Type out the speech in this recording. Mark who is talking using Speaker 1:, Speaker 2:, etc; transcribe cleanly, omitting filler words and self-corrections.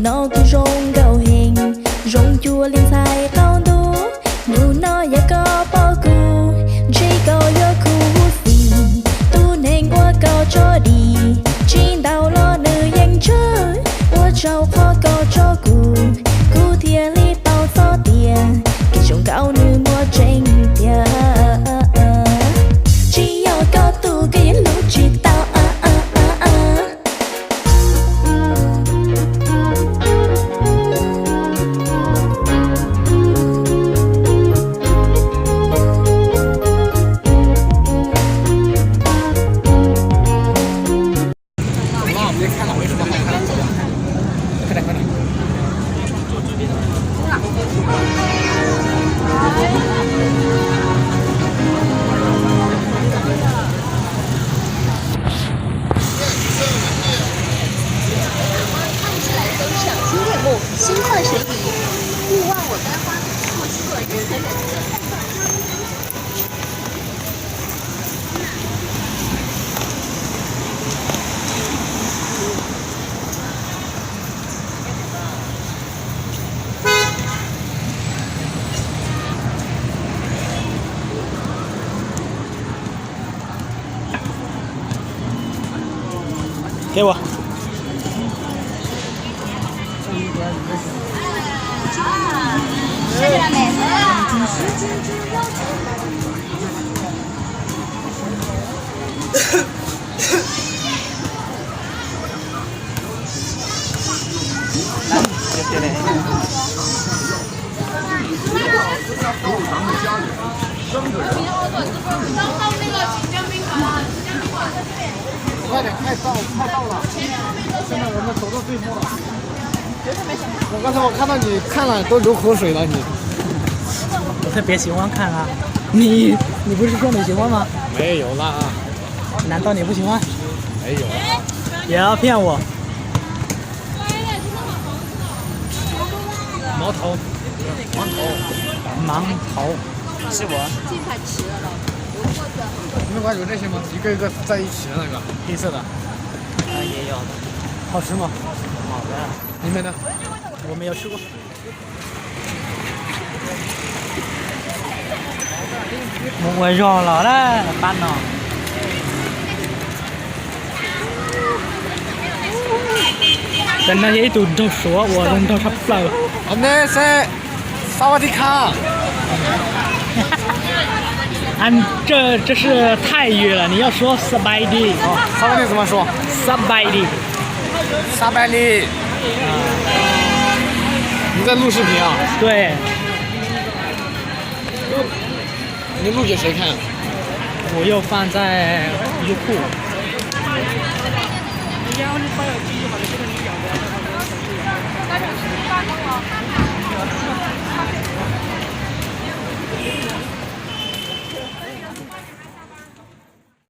Speaker 1: nó cứ rong gạo hình rong chua lên sai tao đu nụ nó ya có bao cù chỉ có yo khu phì tu nên qua cao cho đi trên đào lo nữ yang chơi qua trâu khó cao cho cù cù thiê li bao gió tiền cái trồng gạo nữ mua tranh tiền chỉ yo có tu cái lũ chỉ tao
Speaker 2: 心旷神怡，勿忘我该花的过错。
Speaker 3: 给我。
Speaker 2: 吃起来没？
Speaker 4: 快点，快到了！现在我们走到最后了。我刚才看到你看了都流口水了，你。
Speaker 3: 我特别喜欢看啊！你不是说你喜欢吗？
Speaker 4: 没有啦，
Speaker 3: 难道你不喜欢？
Speaker 4: 没有。
Speaker 3: 也要骗我？
Speaker 4: 毛头，
Speaker 3: 盲头，是我。
Speaker 4: 你们馆有这些吗？一个一个在一起的那个，黑色的。
Speaker 3: 也有。
Speaker 4: 好吃吗？
Speaker 3: 好的。
Speaker 4: 你们呢？
Speaker 3: 我没有吃过。我热了嘞，烦恼。但那些都说我人都差不多。
Speaker 4: 那是萨瓦迪卡。
Speaker 3: 这是泰语了，你要说สบายดี。
Speaker 4: 哦，萨瓦迪怎么说？
Speaker 3: สบายดี。
Speaker 4: 沙百里。你在录视频啊？
Speaker 3: 对。
Speaker 4: 你录给谁看？
Speaker 3: 我又放在优酷。
Speaker 2: 大家吃饭了吗？